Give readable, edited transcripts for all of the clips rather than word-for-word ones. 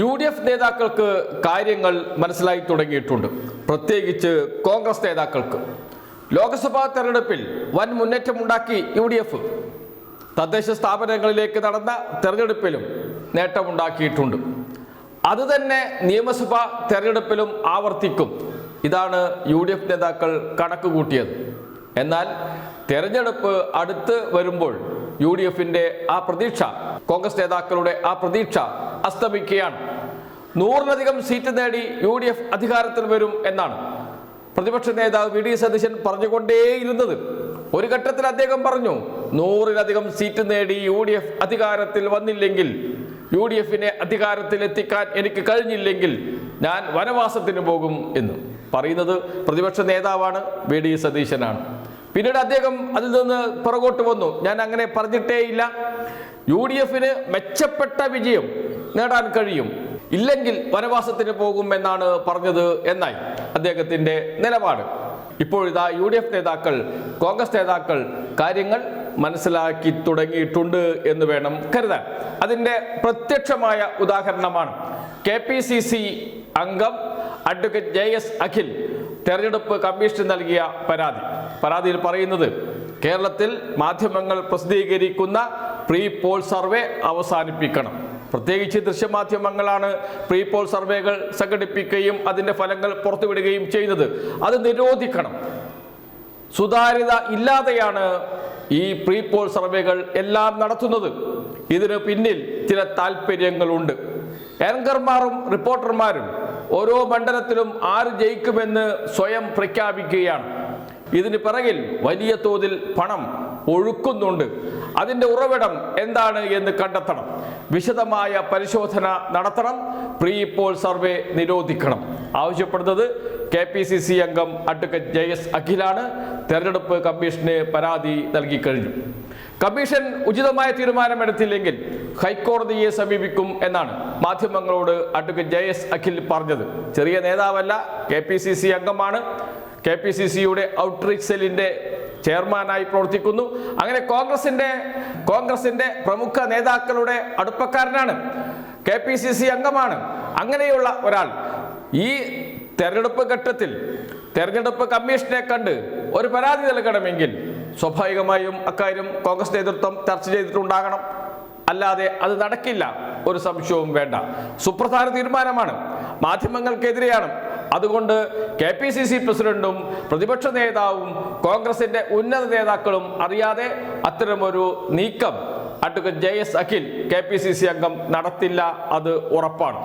UDF നേതാക്കൾക്ക് കാര്യങ്ങൾ മനസ്സിലായി തുടങ്ങിയിട്ടുണ്ട്. പ്രത്യേകിച്ച് കോൺഗ്രസ് നേതാക്കൾക്ക്. ലോക്സഭാ തെരഞ്ഞെടുപ്പിൽ വൻ മുന്നേറ്റമുണ്ടാക്കി UDF. തദ്ദേശ സ്ഥാപനങ്ങളിലേക്ക് നടന്ന തെരഞ്ഞെടുപ്പിലും നേട്ടമുണ്ടാക്കിയിട്ടുണ്ട്. അതുതന്നെ നിയമസഭാ തെരഞ്ഞെടുപ്പിലും ആവർത്തിക്കും. ഇതാണ് UDF നേതാക്കൾ കണക്ക് കൂട്ടിയത്. എന്നാൽ തെരഞ്ഞെടുപ്പ് അടുത്ത് വരുമ്പോൾ UDFന്റെ ആ പ്രതീക്ഷ, കോൺഗ്രസ് നേതാക്കളുടെ ആ പ്രതീക്ഷ അസ്തമിക്കുകയാണ്. 100-ലധികം സീറ്റ് നേടി UDF അധികാരത്തിൽ വരും എന്നാണ് പ്രതിപക്ഷ നേതാവ് VD സതീശൻ പറഞ്ഞുകൊണ്ടേയിരുന്നത്. ഒരു ഘട്ടത്തിൽ അദ്ദേഹം പറഞ്ഞു, 100-ലധികം സീറ്റ് നേടി UDF അധികാരത്തിൽ വന്നില്ലെങ്കിൽ, UDFനെ അധികാരത്തിൽ എത്തിക്കാൻ എനിക്ക് കഴിഞ്ഞില്ലെങ്കിൽ ഞാൻ വനവാസത്തിന് പോകും എന്ന് പറയുന്നത് പ്രതിപക്ഷ നേതാവാണ്, VD സതീശനാണ്. പിന്നീട് അദ്ദേഹം അതിൽ നിന്ന് പുറകോട്ട് വന്നു. ഞാൻ അങ്ങനെ പറഞ്ഞിട്ടേയില്ല, UDFന് മെച്ചപ്പെട്ട വിജയം നേടാൻ കഴിയും, ഇല്ലെങ്കിൽ വനവാസത്തിന് പോകും എന്നാണ് പറഞ്ഞത് എന്നായി അദ്ദേഹത്തിന്റെ നിലപാട്. ഇപ്പോഴിതാ UDF നേതാക്കൾ, കോൺഗ്രസ് നേതാക്കൾ കാര്യങ്ങൾ മനസ്സിലാക്കി തുടങ്ങിയിട്ടുണ്ട് എന്ന് വേണം കരുതാൻ. അതിൻ്റെ പ്രത്യക്ഷമായ ഉദാഹരണമാണ് KPCC അംഗം അഡ്വക്കേറ്റ് JS അഖിൽ തെരഞ്ഞെടുപ്പ് കമ്മീഷന് നൽകിയ പരാതി. പരാതിയിൽ പറയുന്നത്, കേരളത്തിൽ മാധ്യമങ്ങൾ പ്രസിദ്ധീകരിക്കുന്ന പ്രീ പോൾ സർവേ അവസാനിപ്പിക്കണം. പ്രത്യേകിച്ച് ദൃശ്യമാധ്യമങ്ങളാണ് പ്രീ പോൾ സർവേകൾ സംഘടിപ്പിക്കുകയും അതിൻ്റെ ഫലങ്ങൾ പുറത്തുവിടുകയും ചെയ്യുന്നത്. അത് നിരോധിക്കണം. സുതാര്യത ഇല്ലാതെയാണ് ഈ പ്രീ പോൾ സർവേകൾ എല്ലാം നടത്തുന്നത്. ഇതിന് പിന്നിൽ ചില താല്പര്യങ്ങളുണ്ട്. ആങ്കർമാരും റിപ്പോർട്ടർമാരും ഓരോ മണ്ഡലത്തിലും ആര് ജയിക്കുമെന്ന് സ്വയം പ്രഖ്യാപിക്കുകയാണ്. ഇതിന് പിറകിൽ വലിയ തോതിൽ പണം ഒഴുക്കുന്നുണ്ട്. അതിൻ്റെ ഉറവിടം എന്താണ് എന്ന് കണ്ടെത്തണം. വിശദമായ പരിശോധന നടത്തണം. പ്രീ പോൾ സർവേ നിരോധിക്കണം. ആവശ്യപ്പെടുന്നത് KPCC അംഗം അഡ്വക്കേറ്റ് JS അഖിലാണ്. തെരഞ്ഞെടുപ്പ് കമ്മീഷന് പരാതി നൽകിക്കഴിഞ്ഞു. കമ്മീഷൻ ഉചിതമായ തീരുമാനമെടുത്തില്ലെങ്കിൽ ഹൈക്കോടതിയെ സമീപിക്കും എന്നാണ് മാധ്യമങ്ങളോട് അഡ്വക്കേറ്റ് JS അഖിൽ പറഞ്ഞത്. ചെറിയ നേതാവല്ല, KPCC അംഗമാണ്. KPCCയുടെ ഔട്ട്റീച്ച് സെല്ലിന്റെ ചെയർമാനായി പ്രവർത്തിക്കുന്നു. അങ്ങനെ കോൺഗ്രസിന്റെ പ്രമുഖ നേതാക്കളുടെ അടുപ്പക്കാരനാണ്, KPCC അംഗമാണ്. അങ്ങനെയുള്ള ഒരാൾ ഈ തെരഞ്ഞെടുപ്പ് ഘട്ടത്തിൽ തെരഞ്ഞെടുപ്പ് കമ്മീഷനെ കണ്ട് ഒരു പരാതി നൽകണമെങ്കിൽ സ്വാഭാവികമായും അക്കാര്യം കോൺഗ്രസ് നേതൃത്വം ചർച്ച ചെയ്തിട്ടുണ്ടാകണം. അല്ലാതെ അത് നടക്കില്ല, ഒരു സംശയവും വേണ്ട. സുപ്രധാന തീരുമാനമാണ്, മാധ്യമങ്ങൾക്കെതിരെയാണ്. അതുകൊണ്ട് KPCC പ്രസിഡന്റും പ്രതിപക്ഷ നേതാവും കോൺഗ്രസിന്റെ ഉന്നത നേതാക്കളും അറിയാതെ അത്തരമൊരു നീക്കം അഡ്വക്കേറ്റ് JS അഖിൽ KPCC അംഗം നടത്തില്ല, അത് ഉറപ്പാണ്.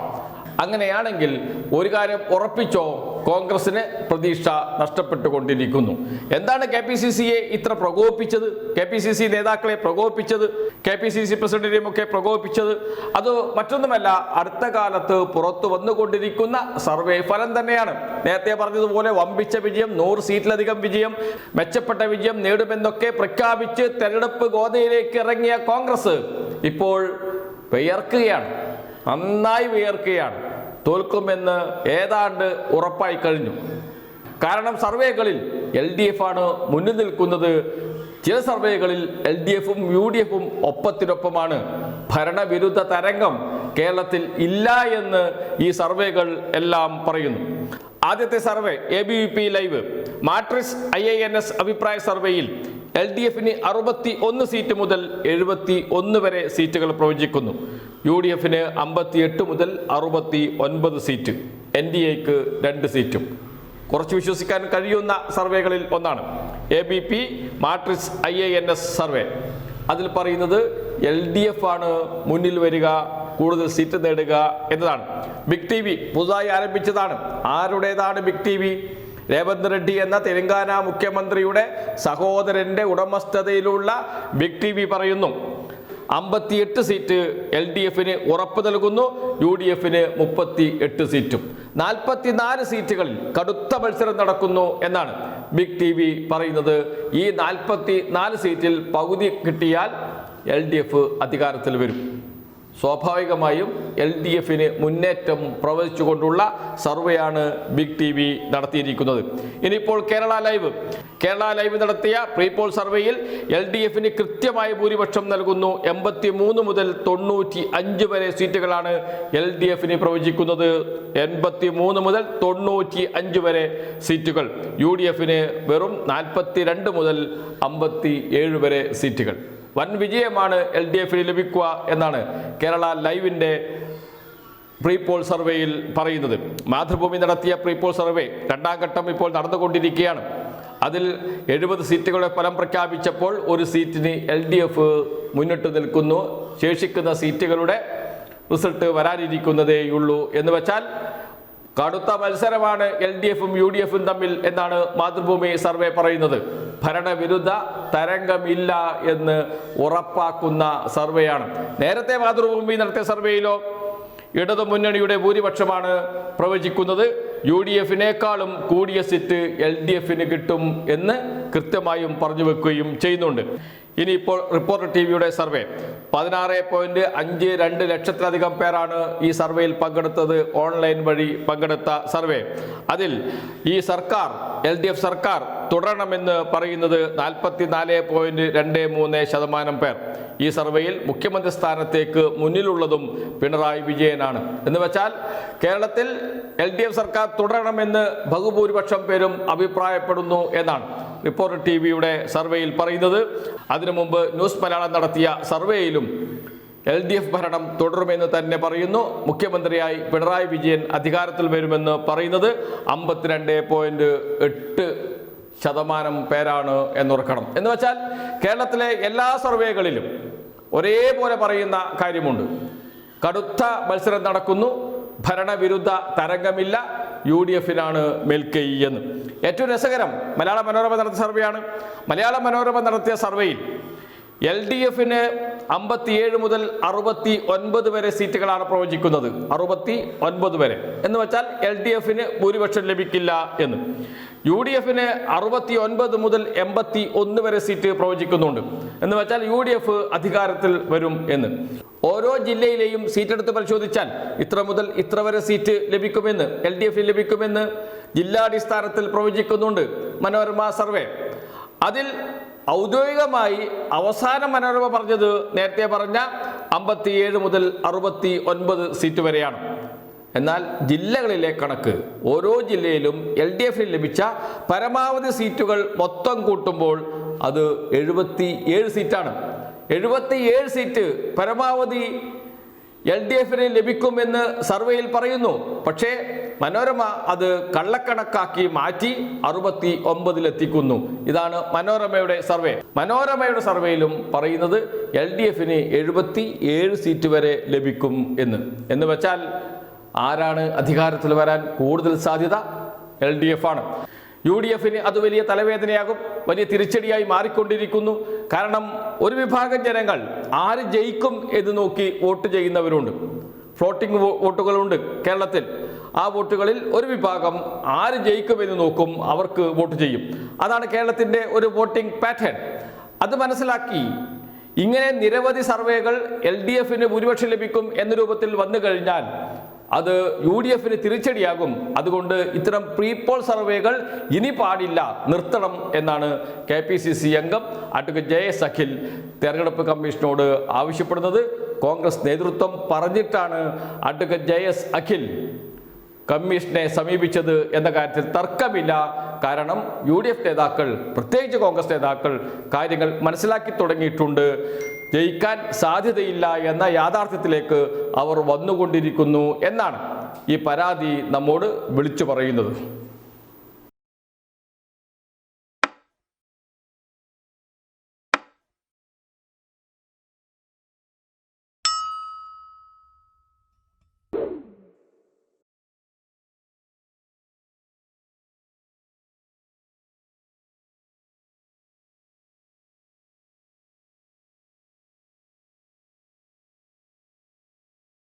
അങ്ങനെയാണെങ്കിൽ ഒരു കാര്യം ഉറപ്പിച്ചോ, കോൺഗ്രസിന് പ്രതീക്ഷ നഷ്ടപ്പെട്ടുകൊണ്ടിരിക്കുന്നു. എന്താണ് KPCCയെ ഇത്ര പ്രകോപിപ്പിച്ചത്, KPCC നേതാക്കളെ പ്രകോപിപ്പിച്ചത്, KPCC പ്രസിഡന്റിനെയും ഒക്കെ പ്രകോപിപ്പിച്ചത്? അത് മറ്റൊന്നുമല്ല, അടുത്ത കാലത്ത് പുറത്തു വന്നുകൊണ്ടിരിക്കുന്ന സർവേ ഫലം തന്നെയാണ്. നേരത്തെ പറഞ്ഞതുപോലെ വമ്പിച്ച വിജയം, 100 സീറ്റിലധികം വിജയം, മെച്ചപ്പെട്ട വിജയം നേടുമെന്നൊക്കെ പ്രഖ്യാപിച്ച് തെരഞ്ഞെടുപ്പ് ഗോതയിലേക്ക് ഇറങ്ങിയ കോൺഗ്രസ് ഇപ്പോൾ വിയർക്കുകയാണ്, നന്നായി വിയർക്കുകയാണ്. തോൽക്കുമെന്ന് ഏതാണ്ട് ഉറപ്പായി കഴിഞ്ഞു. കാരണം LDF ആണ് മുന്നിൽ നിൽക്കുന്നത്. ചില സർവേകളിൽ LDFും UDFും ഒപ്പത്തിനൊപ്പമാണ്. ഭരണവിരുദ്ധ തരംഗം കേരളത്തിൽ ഇല്ല എന്ന് ഈ സർവേകൾ എല്ലാം പറയുന്നു. ആദ്യത്തെ survey ABVP live matrix IANS അഭിപ്രായ സർവേയിൽ LDFന് 61 സീറ്റ് മുതൽ 71 വരെ സീറ്റുകൾ പ്രവചിക്കുന്നു. UDFന് 58 മുതൽ 69 സീറ്റ്, NDAക്ക് 2 സീറ്റും. കുറച്ച് വിശ്വസിക്കാൻ കഴിയുന്ന സർവേകളിൽ ഒന്നാണ് ABP മാട്രിക്സ് IANS സർവേ. അതിൽ പറയുന്നത് LDF ആണ് മുന്നിൽ വരിക, കൂടുതൽ സീറ്റ് നേടുക എന്നതാണ്. ബിഗ് TV പുതുതായി ആരംഭിച്ചതാണ്. ആരുടേതാണ് ബിഗ് TV? രേവന്ത് റെഡ്ഡി എന്ന തെലങ്കാന മുഖ്യമന്ത്രിയുടെ സഹോദരന്റെ ഉടമസ്ഥതയിലുള്ള ബിഗ് TV പറയുന്നു 58 സീറ്റ് LDFന് ഉറപ്പ് നൽകുന്നു, UDFന് 38 സീറ്റും. 44 സീറ്റുകളിൽ കടുത്ത മത്സരം നടക്കുന്നു എന്നാണ് ബിഗ് TV പറയുന്നത്. ഈ 44 സീറ്റിൽ പകുതി കിട്ടിയാൽ LDF അധികാരത്തിൽ വരും. സ്വാഭാവികമായും LDF മുന്നേറ്റം പ്രവചിച്ചുകൊണ്ടുള്ള സർവേയാണ് ബിഗ് TV നടത്തിയിരിക്കുന്നത്. ഇനിയിപ്പോൾ കേരള ലൈവ് നടത്തിയ പ്രീപോൾ സർവേയിൽ LDF കൃത്യമായ ഭൂരിപക്ഷം നൽകുന്നു. 83 മുതൽ 95 വരെ സീറ്റുകളാണ് LDF പ്രവചിക്കുന്നത്. 83 മുതൽ 95 വരെ സീറ്റുകൾ. UDF വെറും 42 മുതൽ 57 വരെ സീറ്റുകൾ. വൻ വിജയമാണ് LDF ലഭിക്കുക എന്നാണ് കേരള ലൈവിൻ്റെ പ്രീപോൾ സർവേയിൽ പറയുന്നത്. മാതൃഭൂമി നടത്തിയ പ്രീപോൾ സർവേ രണ്ടാം ഘട്ടം ഇപ്പോൾ നടന്നുകൊണ്ടിരിക്കുകയാണ്. അതിൽ 70 സീറ്റുകളുടെ ഫലം പ്രഖ്യാപിച്ചപ്പോൾ ഒരു സീറ്റിന് LDF മുന്നിട്ട് നിൽക്കുന്നു. ശേഷിക്കുന്ന സീറ്റുകളുടെ റിസൾട്ട് വരാനിരിക്കുന്നതേയുള്ളൂ. എന്ന് വെച്ചാൽ കടുത്ത മത്സരമാണ് LDFും UDFും തമ്മിൽ എന്നാണ് മാതൃഭൂമി സർവേ പറയുന്നത്. ഭരണവിരുദ്ധ തരംഗമില്ല എന്ന് ഉറപ്പാക്കുന്ന സർവേയാണ്. നേരത്തെ മാതൃഭൂമി നടത്തിയ സർവേയിലോ ഇടതു മുന്നണിയുടെ ഭൂരിപക്ഷമാണ് പ്രവചിക്കുന്നത്. UDFിനേക്കാളും കൂടിയ സീറ്റ് LDF കിട്ടും എന്ന് കൃത്യമായും പറഞ്ഞു വെക്കുകയും ചെയ്യുന്നുണ്ട്. ഇനിയിപ്പോൾ റിപ്പോർട്ടർ TVയുടെ സർവേ 16.52 ലക്ഷത്തിലധികം പേരാണ് ഈ സർവേയിൽ പങ്കെടുത്തത്. ഓൺലൈൻ വഴി പങ്കെടുത്ത സർവേ. അതിൽ ഈ LDF സർക്കാർ തുടരണമെന്ന് പറയുന്നത് 44.23% പേർ. ഈ സർവേയിൽ മുഖ്യമന്ത്രി സ്ഥാനത്തേക്ക് മുന്നിലുള്ളതും പിണറായി വിജയനാണ്. എന്ന് വെച്ചാൽ കേരളത്തിൽ LDF സർക്കാർ തുടരണമെന്ന് ബഹുഭൂരിപക്ഷം പേരും അഭിപ്രായപ്പെടുന്നു എന്നാണ് റിപ്പോർട്ടർ TVയുടെ സർവേയിൽ പറയുന്നത്. അതിനു മുമ്പ് ന്യൂസ് മലയാളം നടത്തിയ സർവേയിലും LDF ഭരണം തുടരുമെന്ന് തന്നെ പറയുന്നു. മുഖ്യമന്ത്രിയായി പിണറായി വിജയൻ അധികാരത്തിൽ വരുമെന്ന് പറയുന്നത് 52.8% പേരാണ് എന്നോർക്കണം. എന്ന് വെച്ചാൽ കേരളത്തിലെ എല്ലാ സർവേകളിലും ഒരേപോലെ പറയുന്ന കാര്യമുണ്ട്. കടുത്ത മത്സരം നടക്കുന്നു, ഭരണവിരുദ്ധ തരംഗമില്ല, UDFിനാണ് മേൽക്കൈ എന്ന്. ഏറ്റവും രസകരം മലയാള മനോരമ നടത്തിയ സർവേയാണ്. മലയാള മനോരമ നടത്തിയ സർവേയിൽ LDFന് 57 മുതൽ 69 വരെ സീറ്റുകളാണ് പ്രവചിക്കുന്നത്. 69 വരെ എന്ന് വെച്ചാൽ LDFന് ഭൂരിപക്ഷം ലഭിക്കില്ല എന്ന്. UDFന് 69 മുതൽ 81 വരെ സീറ്റ് പ്രവചിക്കുന്നുണ്ട്. എന്ന് വെച്ചാൽ UDF അധികാരത്തിൽ വരും എന്ന്. ഓരോ ജില്ലയിലെയും സീറ്റെടുത്ത് പരിശോധിച്ചാൽ ഇത്ര മുതൽ ഇത്ര വരെ സീറ്റ് ലഭിക്കുമെന്ന് LDF ലഭിക്കുമെന്ന് ജില്ലാടിസ്ഥാനത്തിൽ പ്രവചിക്കുന്നുണ്ട് മനോരമ സർവേ. അതിൽ ഔദ്യോഗികമായി അവസാന മനോരമ പറഞ്ഞത് നേരത്തെ പറഞ്ഞ 57 മുതൽ 69 സീറ്റ് വരെയാണ്. എന്നാൽ ജില്ലകളിലെ കണക്ക് ഓരോ ജില്ലയിലും LDFന് ലഭിച്ച പരമാവധി സീറ്റുകൾ മൊത്തം കൂട്ടുമ്പോൾ അത് 77 സീറ്റാണ്. 77 സീറ്റ് പരമാവധി LDFന് ലഭിക്കുമെന്ന് സർവേയിൽ പറയുന്നു. പക്ഷേ മനോരമ അത് കള്ളക്കണക്കാക്കി മാറ്റി 69-ലെത്തിക്കുന്നു. ഇതാണ് മനോരമയുടെ സർവേ. മനോരമയുടെ സർവേയിലും പറയുന്നത് LDFന് 77 സീറ്റ് വരെ ലഭിക്കും എന്ന് വെച്ചാൽ ആരാണ് അധികാരത്തിൽ വരാൻ കൂടുതൽ സാധ്യത? LDF ആണ്. UDFന് അത് വലിയ തലവേദനയാകും, വലിയ തിരിച്ചടിയായി മാറിക്കൊണ്ടിരിക്കുന്നു. കാരണം ഒരു വിഭാഗം ജനങ്ങൾ ആര് ജയിക്കും എന്ന് നോക്കി വോട്ട് ചെയ്യുന്നവരുണ്ട്. ഫ്ലോട്ടിംഗ് വോട്ടുകളുണ്ട് കേരളത്തിൽ. ആ വോട്ടുകളിൽ ഒരു വിഭാഗം ആര് ജയിക്കുമെന്ന് നോക്കും, അവർക്ക് വോട്ട് ചെയ്യും. അതാണ് കേരളത്തിൻ്റെ ഒരു വോട്ടിംഗ് പാറ്റേൺ. അത് മനസ്സിലാക്കി ഇങ്ങനെ നിരവധി സർവേകൾ LDFന് ഭൂരിപക്ഷം ലഭിക്കും എന്ന രൂപത്തിൽ വന്നു കഴിഞ്ഞാൽ അത് UDFന് തിരിച്ചടിയാകും. അതുകൊണ്ട് ഇത്തരം പ്രീപോൾ സർവേകൾ ഇനി പാടില്ല, നിർത്തണം എന്നാണ് KPCC അംഗം അഡ്വക്കേറ്റ് JS അഖിൽ തെരഞ്ഞെടുപ്പ് കമ്മീഷനോട് ആവശ്യപ്പെടുന്നത്. കോൺഗ്രസ് നേതൃത്വം പറഞ്ഞിട്ടാണ് അഡ്വക്കേറ്റ് JS അഖിൽ കമ്മീഷനെ സമീപിച്ചത് എന്ന കാര്യത്തിൽ തർക്കമില്ല. കാരണം UDF നേതാക്കൾ, പ്രത്യേകിച്ച് കോൺഗ്രസ് നേതാക്കൾ കാര്യങ്ങൾ മനസ്സിലാക്കി തുടങ്ങിയിട്ടുണ്ട്. ജയിക്കാൻ സാധ്യതയില്ല എന്ന യാഥാർത്ഥ്യത്തിലേക്ക് അവർ വന്നുകൊണ്ടിരിക്കുന്നു എന്നാണ് ഈ പരാതി നമ്മോട് വിളിച്ചു പറയുന്നത്.